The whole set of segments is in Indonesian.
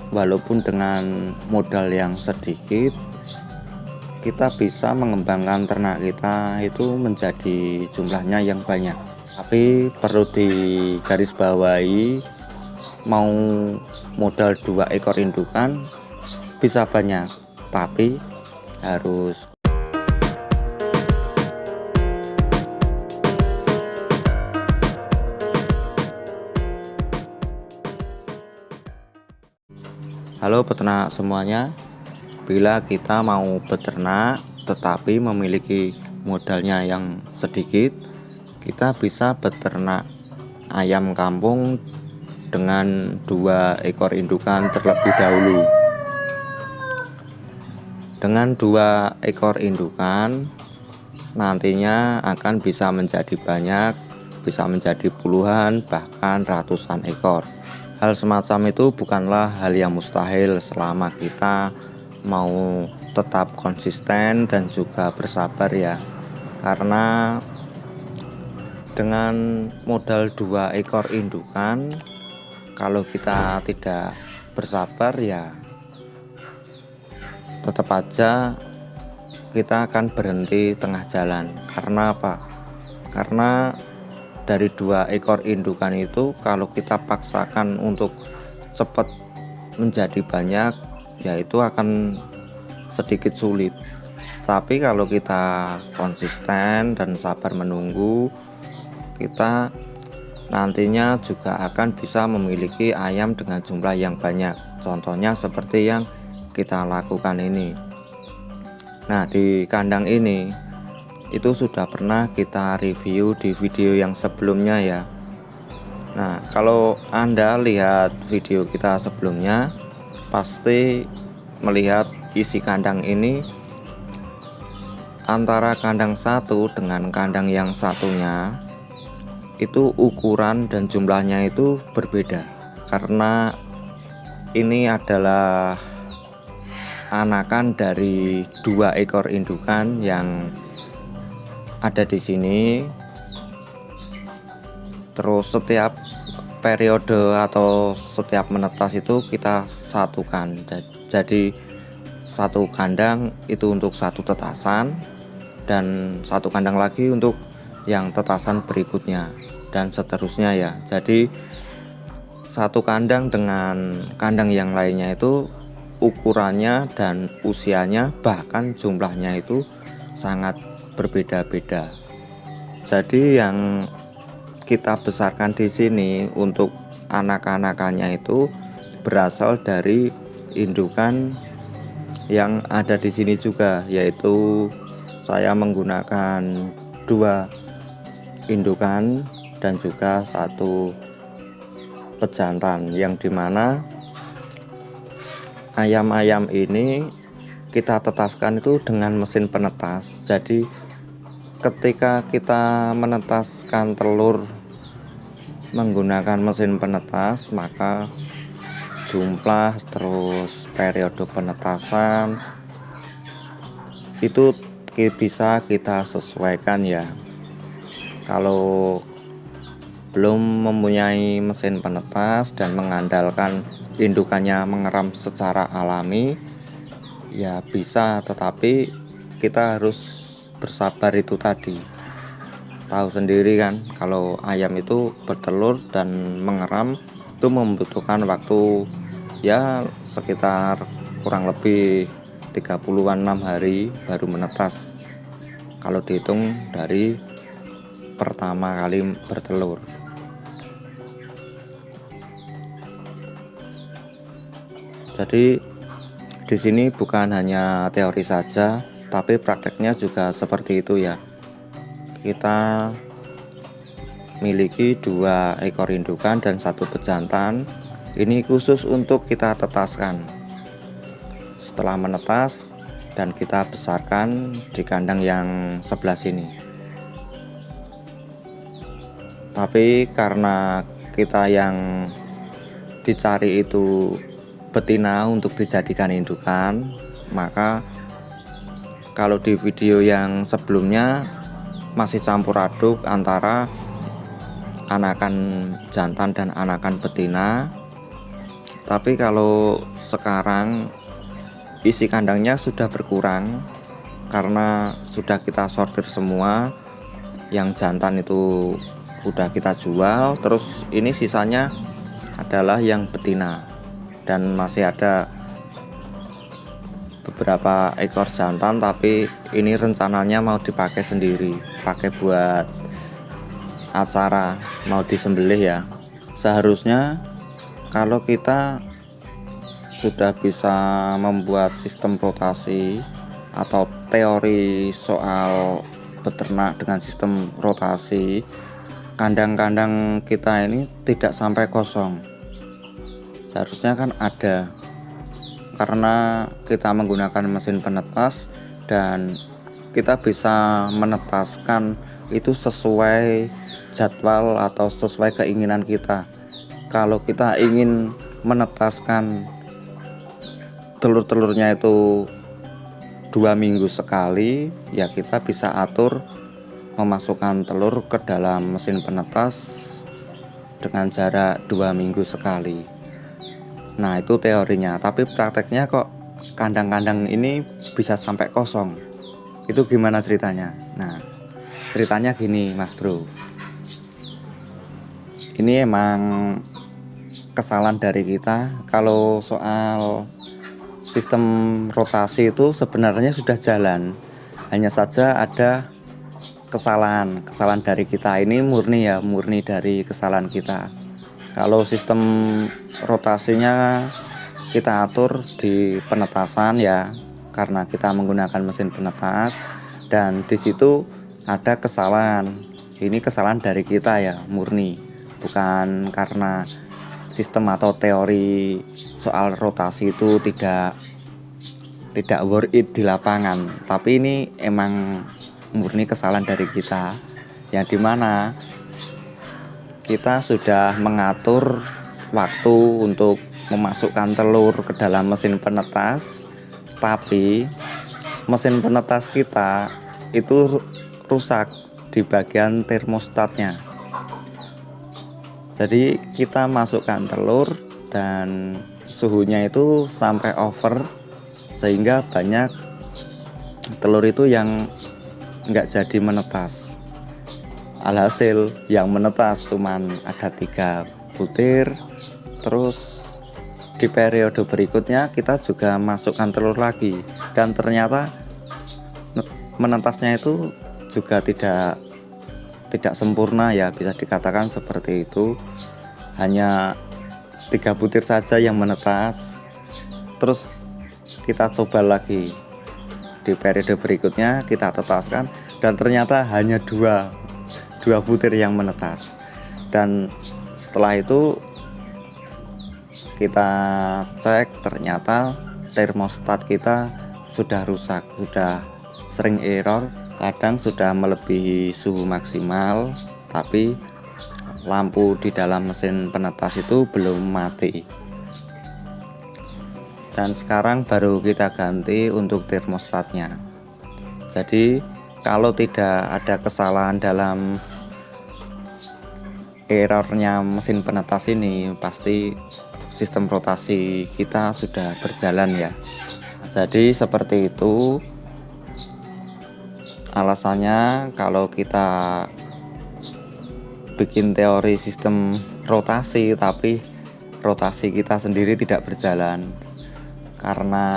walaupun dengan modal yang sedikit, kita bisa mengembangkan ternak kita itu menjadi jumlahnya yang banyak. Tapi perlu digarisbawahi, mau modal 2 ekor indukan bisa banyak, tapi harus Halo peternak semuanya, bila kita mau beternak tetapi memiliki modalnya yang sedikit, kita bisa beternak ayam kampung dengan 2 ekor indukan terlebih dahulu. Dengan 2 ekor indukan nantinya akan bisa menjadi banyak, bisa menjadi puluhan bahkan ratusan ekor. Hal semacam itu bukanlah hal yang mustahil selama kita mau tetap konsisten dan juga bersabar ya. Karena dengan modal 2 ekor indukan, kalau kita tidak bersabar ya tetap aja kita akan berhenti tengah jalan. Karena apa? Karena dari 2 ekor indukan itu kalau kita paksakan untuk cepat menjadi banyak, ya itu akan sedikit sulit. Tapi kalau kita konsisten dan sabar menunggu, kita nantinya juga akan bisa memiliki ayam dengan jumlah yang banyak. Contohnya seperti yang kita lakukan ini. Nah, di kandang ini itu sudah pernah kita review di video yang sebelumnya ya. Nah, kalau Anda lihat video kita sebelumnya, pasti melihat isi kandang ini antara kandang satu dengan kandang yang satunya itu ukuran dan jumlahnya itu berbeda. Karena ini adalah anakan dari 2 ekor indukan yang ada di sini. Terus setiap periode atau setiap menetas itu kita satukan. Jadi satu kandang itu untuk satu tetasan dan satu kandang lagi untuk yang tetasan berikutnya dan seterusnya ya. Jadi satu kandang dengan kandang yang lainnya itu ukurannya dan usianya bahkan jumlahnya itu sangat berbeda-beda. Jadi yang kita besarkan di sini untuk anak-anakannya itu berasal dari indukan yang ada di sini juga, yaitu saya menggunakan 2 indukan dan juga 1 pejantan, yang dimana ayam-ayam ini kita tetaskan itu dengan mesin penetas. Jadi ketika kita menetaskan telur menggunakan mesin penetas, maka jumlah terus periode penetasan itu bisa kita sesuaikan ya. Kalau belum mempunyai mesin penetas dan mengandalkan indukannya mengeram secara alami, ya bisa, tetapi kita harus bersabar. Itu tadi tahu sendiri kan, kalau ayam itu bertelur dan mengeram itu membutuhkan waktu ya sekitar kurang lebih 36 hari baru menetas, kalau dihitung dari pertama kali bertelur. Jadi di sini bukan hanya teori saja, tapi prakteknya juga seperti itu ya. Kita miliki 2 ekor indukan dan 1 pejantan. Ini khusus untuk kita tetaskan. Setelah menetas dan kita besarkan di kandang yang sebelah sini. Tapi karena kita yang dicari itu betina untuk dijadikan indukan, maka kalau di video yang sebelumnya masih campur aduk antara anakan jantan dan anakan betina. Tapi kalau sekarang isi kandangnya sudah berkurang karena sudah kita sortir semua. Yang jantan itu udah kita jual, terus ini sisanya adalah yang betina, dan masih ada beberapa ekor jantan, tapi ini rencananya mau dipakai sendiri, pakai buat acara, mau disembelih ya. Seharusnya kalau kita sudah bisa membuat sistem rotasi atau teori soal beternak dengan sistem rotasi, kandang-kandang kita ini tidak sampai kosong. Seharusnya kan ada, karena kita menggunakan mesin penetas dan kita bisa menetaskan itu sesuai jadwal atau sesuai keinginan kita. Kalau kita ingin menetaskan telur-telurnya itu 2 minggu sekali, ya kita bisa atur memasukkan telur ke dalam mesin penetas dengan jarak 2 minggu sekali. Nah, itu teorinya, tapi prakteknya kok kandang-kandang ini bisa sampai kosong. Itu gimana ceritanya? Nah, ceritanya gini Mas Bro, ini emang kesalahan dari kita. Kalau soal sistem rotasi itu sebenarnya sudah jalan, hanya saja ada kesalahan dari kita. Ini murni dari kesalahan kita. Kalau sistem rotasinya kita atur di penetasan ya, karena kita menggunakan mesin penetas, dan di situ ada kesalahan. Ini kesalahan dari kita ya, murni, bukan karena sistem atau teori soal rotasi itu tidak worth it di lapangan, tapi ini emang murni kesalahan dari kita, yang dimana kita sudah mengatur waktu untuk memasukkan telur ke dalam mesin penetas, tapi mesin penetas kita itu rusak di bagian termostatnya. Jadi kita masukkan telur dan suhunya itu sampai over, sehingga banyak telur itu yang nggak jadi menetas. Alhasil yang menetas cuman ada 3 butir. Terus di periode berikutnya kita juga masukkan telur lagi, dan ternyata menetasnya itu juga tidak sempurna ya, bisa dikatakan seperti itu. Hanya 3 butir saja yang menetas. Terus kita coba lagi di periode berikutnya, kita tetaskan, dan ternyata hanya dua butir yang menetas. Dan setelah itu kita cek, ternyata termostat kita sudah rusak, sudah sering error, kadang sudah melebihi suhu maksimal, tapi lampu di dalam mesin penetas itu belum mati. Dan sekarang baru kita ganti untuk termostatnya. Jadi kalau tidak ada kesalahan dalam errornya mesin penetas ini, pasti sistem rotasi kita sudah berjalan ya. Jadi seperti itu alasannya kalau kita bikin teori sistem rotasi, tapi rotasi kita sendiri tidak berjalan karena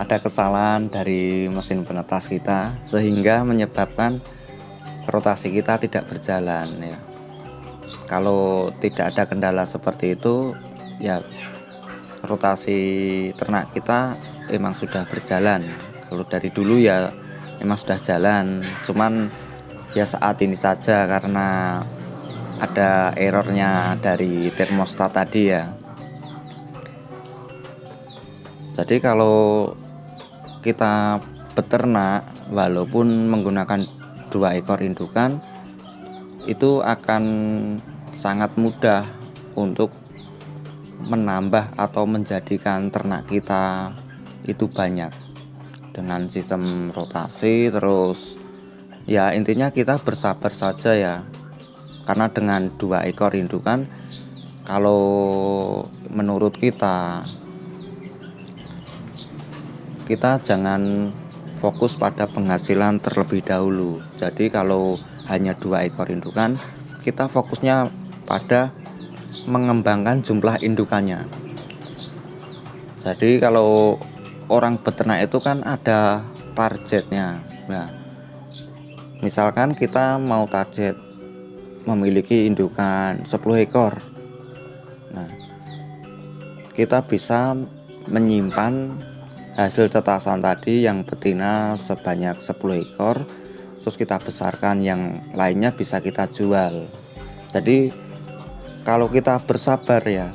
ada kesalahan dari mesin penetas kita, sehingga menyebabkan rotasi kita tidak berjalan ya. Kalau tidak ada kendala seperti itu ya, rotasi ternak kita emang sudah berjalan. Kalau dari dulu ya emang sudah jalan, cuman ya saat ini saja karena ada errornya dari termostat tadi ya. Jadi kalau kita beternak walaupun menggunakan 2 ekor indukan, itu akan sangat mudah untuk menambah atau menjadikan ternak kita itu banyak dengan sistem rotasi. Terus ya intinya kita bersabar saja ya, karena dengan 2 ekor indukan Kalau menurut kita jangan fokus pada penghasilan terlebih dahulu. Jadi kalau hanya 2 ekor indukan, kita fokusnya pada mengembangkan jumlah indukannya. Jadi kalau orang beternak itu kan ada targetnya. Nah, misalkan kita mau target memiliki indukan 10 ekor. Nah, kita bisa menyimpan hasil tetasan tadi yang betina sebanyak 10 ekor, terus kita besarkan, yang lainnya bisa kita jual. Jadi kalau kita bersabar ya,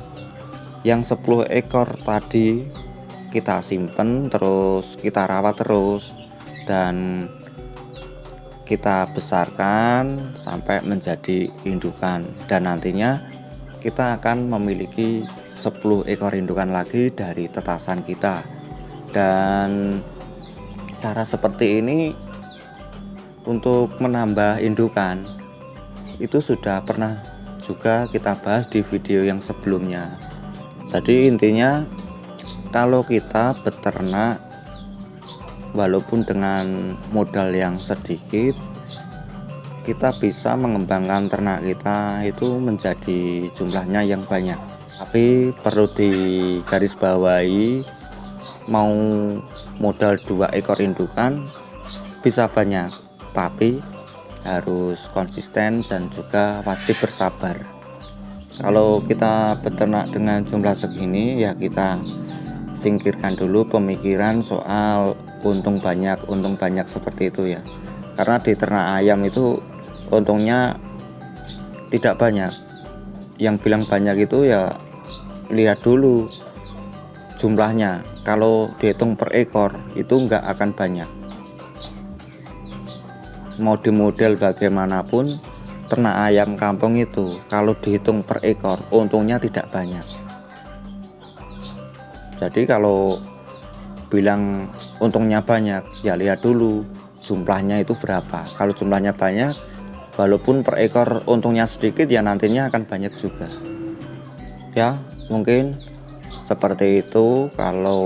yang 10 ekor tadi kita simpen, terus kita rawat terus, dan kita besarkan sampai menjadi indukan, dan nantinya kita akan memiliki 10 ekor indukan lagi dari tetasan kita. Dan cara seperti ini untuk menambah indukan itu sudah pernah juga kita bahas di video yang sebelumnya. Jadi intinya kalau kita beternak walaupun dengan modal yang sedikit, kita bisa mengembangkan ternak kita itu menjadi jumlahnya yang banyak. Tapi perlu digarisbawahi, mau modal 2 ekor indukan bisa banyak, tapi harus konsisten dan juga wajib bersabar. Kalau kita beternak dengan jumlah segini ya, kita singkirkan dulu pemikiran soal untung banyak seperti itu ya. Karena di ternak ayam itu untungnya tidak banyak. Yang bilang banyak itu ya lihat dulu jumlahnya. Kalau dihitung per ekor itu nggak akan banyak. Mau di model bagaimanapun, ternak ayam kampung itu kalau dihitung per ekor untungnya tidak banyak. Jadi kalau bilang untungnya banyak ya lihat dulu jumlahnya itu berapa. Kalau jumlahnya banyak, walaupun per ekor untungnya sedikit ya nantinya akan banyak juga. Ya mungkin seperti itu kalau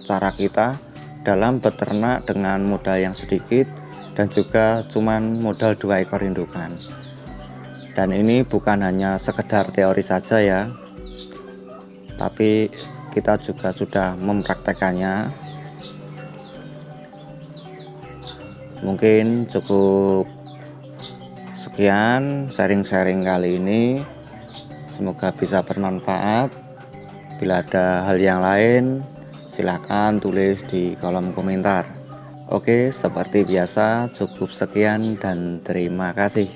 cara kita dalam beternak dengan modal yang sedikit dan juga cuman modal 2 ekor indukan. Dan ini bukan hanya sekedar teori saja ya, tapi kita juga sudah mempraktekannya. Mungkin cukup sekian sharing-sharing kali ini, semoga bisa bermanfaat. Bila ada hal yang lain, silakan tulis di kolom komentar. Oke, seperti biasa cukup sekian dan terima kasih.